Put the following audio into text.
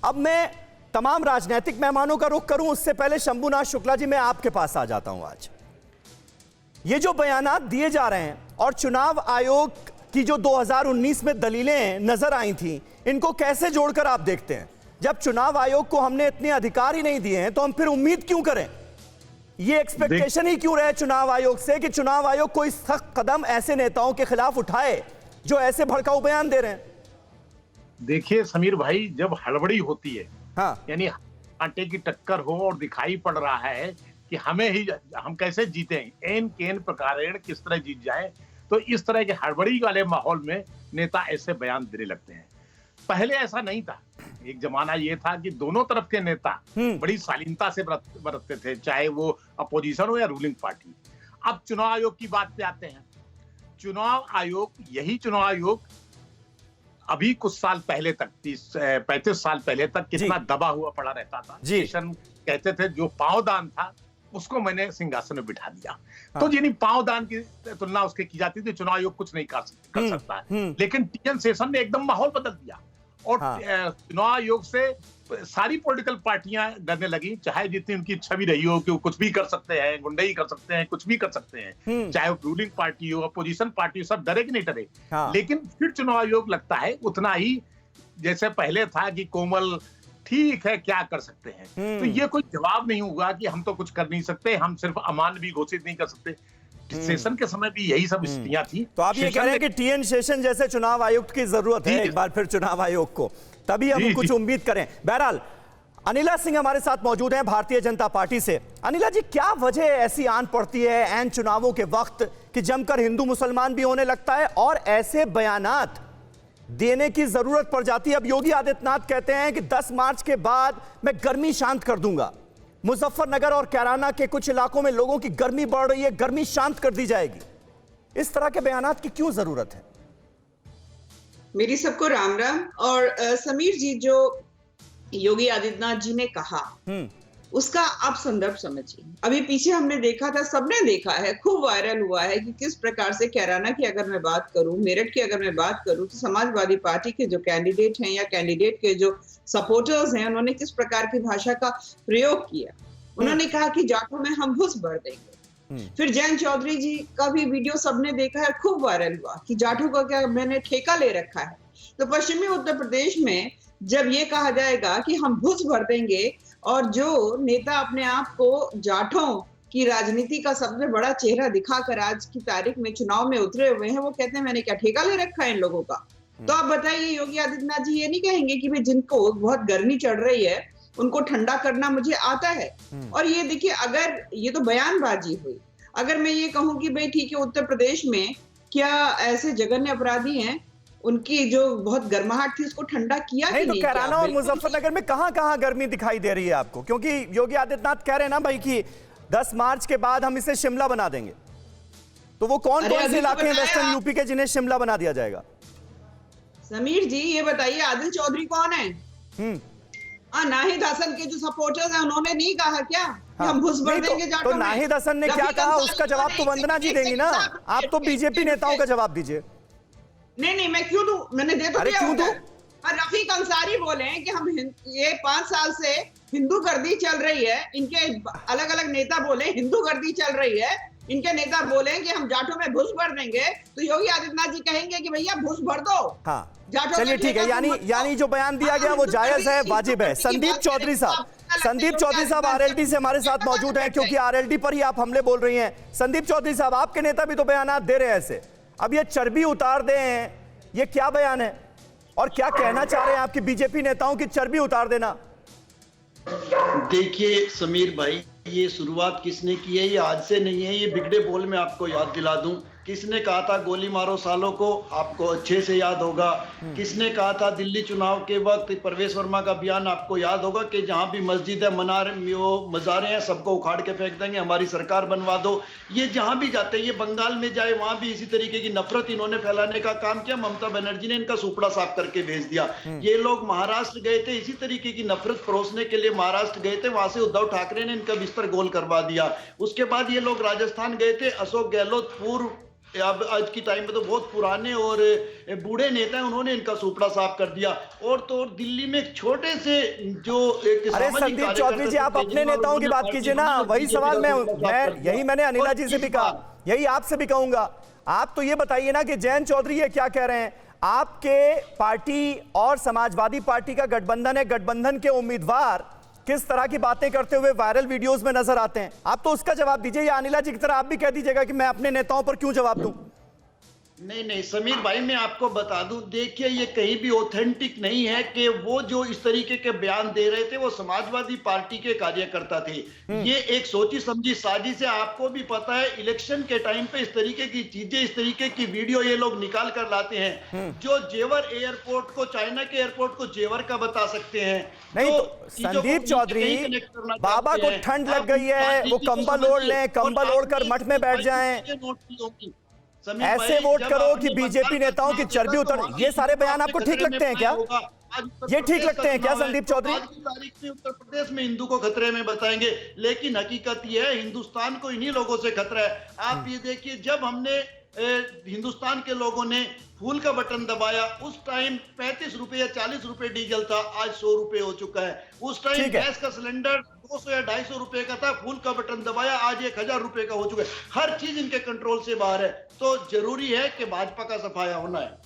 अब मैं तमाम राजनीतिक मेहमानों का रुख करूं उससे पहले शंभुनाथ शुक्ला जी मैं आपके पास आ जाता हूं। आज ये जो बयानात दिए जा रहे हैं और चुनाव आयोग की जो 2019 में दलीलें नजर आई थी, इनको कैसे जोड़कर आप देखते हैं? जब चुनाव आयोग को हमने इतने अधिकार ही नहीं दिए हैं तो हम फिर उम्मीद क्यों करें? ये एक्सपेक्टेशन ही क्यों रहे चुनाव आयोग से कि चुनाव आयोग कोई सख्त कदम ऐसे नेताओं के खिलाफ उठाए जो ऐसे भड़काऊ बयान दे रहे हैं? देखिए समीर भाई, जब हड़बड़ी होती है, हाँ, यानी आटे की टक्कर हो और दिखाई पड़ रहा है कि हम कैसे जीते, एन केन प्रकारेण किस तरह जीत जाए, तो इस तरह के हड़बड़ी वाले माहौल में नेता ऐसे बयान देने लगते हैं। पहले ऐसा नहीं था। एक जमाना ये था कि दोनों तरफ के नेता बड़ी शालीनता से बरतते थे, चाहे वो अपोजिशन हो या रूलिंग पार्टी। अब चुनाव आयोग की बात पे आते हैं। यही चुनाव आयोग अभी कुछ साल पहले तक 30-35 साल पहले तक कितना दबा हुआ पड़ा रहता था। सेशन कहते थे जो पांवदान था उसको मैंने सिंहासन में बिठा दिया। तो यानी पांवदान की तुलना उसके की जाती थी, चुनाव आयोग कुछ नहीं कर सकता है। लेकिन टीएन शेषन ने एकदम माहौल बदल दिया और चुनाव आयोग से सारी पॉलिटिकल पार्टियां डरने लगी, चाहे जितनी उनकी इच्छा भी रही हो कि वो कुछ भी कर सकते हैं, गुंडाई कर सकते हैं, कुछ भी कर सकते हैं, चाहे वो रूलिंग पार्टी हो, अपोजिशन पार्टी हो, सब डरे कि नहीं डरे। लेकिन फिर चुनाव आयोग लगता है उतना ही जैसे पहले था कि कोमल, ठीक है क्या कर सकते हैं। तो ये कोई जवाब नहीं हुआ कि हम तो कुछ कर नहीं सकते, हम सिर्फ अमान भी घोषित नहीं कर सकते। सेशन के समय भी यही सब स्थितियां थी। तो आप ये कह रहे हैं कि टीएन शेषन जैसे चुनाव आयुक्त की जरूरत है एक बार फिर चुनाव आयोग को, तभी हम कुछ उम्मीद करें। बहरहाल अनिला सिंह हमारे साथ मौजूद हैं भारतीय जनता पार्टी से। अनिला जी, क्या वजह ऐसी आन पड़ती है ऐन चुनावों के वक्त कि जमकर हिंदू मुसलमान भी होने लगता है और ऐसे बयानात देने की जरूरत पड़ जाती है? अब योगी आदित्यनाथ कहते हैं कि 10 मार्च के बाद मैं गर्मी शांत कर दूंगा। मुजफ्फरनगर और कैराना के कुछ इलाकों में लोगों की गर्मी बढ़ रही है, गर्मी शांत कर दी जाएगी। इस तरह के बयानात की क्यों जरूरत है? मेरी सबको राम राम। और समीर जी, जो योगी आदित्यनाथ जी ने कहा उसका आप संदर्भ समझिए। अभी पीछे हमने देखा था, सबने देखा है, खूब वायरल हुआ है कि किस प्रकार से कैराना की अगर मैं बात करूं, मेरठ की अगर मैं बात करूं, तो समाजवादी पार्टी के जो कैंडिडेट हैं या कैंडिडेट के जो सपोर्टर्स हैं, उन्होंने किस प्रकार की भाषा का प्रयोग किया। उन्होंने कहा कि जाटों में हम घुस भर देंगे। फिर जयंत चौधरी जी का भी वीडियो सबने देखा है, खूब वायरल हुआ कि जाटों का क्या मैंने ठेका ले रखा है। तो पश्चिमी उत्तर प्रदेश में जब ये कहा जाएगा कि हम घुस भर देंगे और जो नेता अपने आप को जाटों की राजनीति का सबसे बड़ा चेहरा दिखाकर आज की तारीख में चुनाव में उतरे हुए हैं, वो कहते हैं मैंने क्या ठेका ले रखा है इन लोगों का। तो आप बताइए, योगी आदित्यनाथ जी ये नहीं कहेंगे कि भाई जिनको बहुत गर्मी चढ़ रही है उनको ठंडा करना मुझे आता है। और ये देखिए, अगर ये तो बयानबाजी हुई, अगर मैं ये कहूं कि भाई ठीक है, उत्तर प्रदेश में क्या ऐसे जघन्य अपराधी हैं, उनकी जो बहुत गर्माहट थी उसको ठंडा किया नहीं, तो कैराना और मुजफ्फरनगर में कहां गर्मी दिखाई दे रही है आपको? क्योंकि योगी आदित्यनाथ कह रहे हैं ना भाई कि 10 मार्च के बाद हम इसे शिमला बना देंगे, तो वो कौन से इलाके हैं वेस्टर्न यूपी के जिन्हें शिमला बना दिया जाएगा? समीर जी ये बताइए, आदिल चौधरी कौन है? नाहिद हसन के जो सपोर्टर्स हैं, उन्होंने नहीं कहा क्या कि हम घुस भर देंगे जाटों में? तो नाहिद हसन ने क्या कहा उसका जवाब तो वंदना जी देंगी ना। आप तो बीजेपी नेताओं का जवाब दीजिए। नहीं, मैं क्यों दूं? मैंने दे तो दिया। रफीक अंसारी बोले कि हम ये 5 साल से हिंदू गर्दी चल रही है, इनके अलग अलग नेता बोले हिंदू गर्दी चल रही है, इनके नेता बोले कि हम जाटों में घुस भर देंगे। तो योगी आदित्यनाथ जी कहेंगे कि भैया घुस भर दो। हाँ, चलिए ठीक है, यानी जो बयान दिया गया वो जायज है, वाजिब है। संदीप चौधरी साहब आरएलडी से हमारे साथ मौजूद हैं, क्योंकि आरएलडी पर ही आप हमले बोल रही हैं। संदीप चौधरी साहब, आपके नेता भी तो बयान दे रहे हैं ऐसे, अब ये चर्बी उतार दें, ये क्या बयान है और क्या कहना चाह रहे हैं आपकी बीजेपी नेताओं की चर्बी उतार देना? देखिए समीर भाई, ये शुरुआत किसने की है? ये आज से नहीं है। ये बिगड़े बोल में आपको याद दिला दूं, किसने कहा था गोली मारो सालों को? आपको अच्छे से याद होगा। किसने कहा था दिल्ली चुनाव के वक्त प्रवेश वर्मा का बयान? आपको याद होगा कि जहां भी मस्जिद है, मज़ारें हैं, सबको उखाड़ के फेंक देंगे, हमारी सरकार बनवा दो। ये जहां भी जाते हैं, ये बंगाल में जाए वहां भी इसी तरीके की नफरत इन्होंने फैलाने का काम किया। ममता बनर्जी ने इनका सुपड़ा साफ करके भेज दिया। ये लोग महाराष्ट्र गए थे, इसी तरीके की नफरत परोसने के लिए महाराष्ट्र गए थे, वहां से उद्धव ठाकरे ने इनका बिस्तर गोल करवा दिया। उसके बाद ये लोग राजस्थान गए थे, अशोक गहलोत पूर्व अब आज की टाइम में तो बहुत पुराने और बूढ़े नेता हैं, उन्होंने इनका सुपड़ा साफ कर दिया। और तो और दिल्ली में एक छोटे से जो एक अरे संदीप चौधरी जी, आप अपने नेताओं की बात कीजिए ना, वही सवाल मैं यही मैंने अनिला जी से भी कहा, यही आपसे भी कहूंगा। आप तो ये बताइए ना कि जयंत चौधरी ये क्या कह रहे हैं, आपके पार्टी और समाजवादी पार्टी का गठबंधन है, गठबंधन के उम्मीदवार किस तरह की बातें करते हुए वायरल वीडियोस में नजर आते हैं, आप तो उसका जवाब दीजिए, या अनिला जी की तरह आप भी कह दीजिएगा कि मैं अपने नेताओं पर क्यों जवाब दूं। नहीं नहीं समीर भाई, मैं आपको बता दूं, देखिए ये कहीं भी ऑथेंटिक नहीं है कि वो जो इस तरीके के बयान दे रहे थे वो समाजवादी पार्टी के कार्यकर्ता थे। ये एक सोची समझी साजिश है। आपको भी पता है इलेक्शन के टाइम पे इस तरीके की चीजें, इस तरीके की वीडियो ये लोग निकाल कर लाते हैं जो जेवर एयरपोर्ट को, चाइना के एयरपोर्ट को जेवर का बता सकते हैं। नहीं तो संदीप चौधरी, बाबा को ठंड लग गई है, वो कंबल ओढ़ लें, कंबल ओढ़कर मठ में बैठ जाएं, ऐसे वोट करो कि बीजेपी नेताओं की चर्बी उतर, ये सारे बयान आपको ठीक लगते हैं क्या? ये ठीक लगते हैं क्या संदीप चौधरी? आज की तारीख में उत्तर प्रदेश में हिंदू को खतरे में बताएंगे, लेकिन हकीकत ये है हिंदुस्तान को इन्हीं लोगों से खतरा है। आप ये देखिए, जब हमने हिंदुस्तान के लोगों ने फूल का बटन दबाया, उस टाइम 35 रुपए या 40 रुपए डीजल था, आज 100 रुपए हो चुका है। उस टाइम गैस का सिलेंडर 200 या 250 रुपए का था, फूल का बटन दबाया, आज 1000 रुपए का हो चुका है। हर चीज इनके कंट्रोल से बाहर है, तो जरूरी है कि भाजपा का सफाया होना है।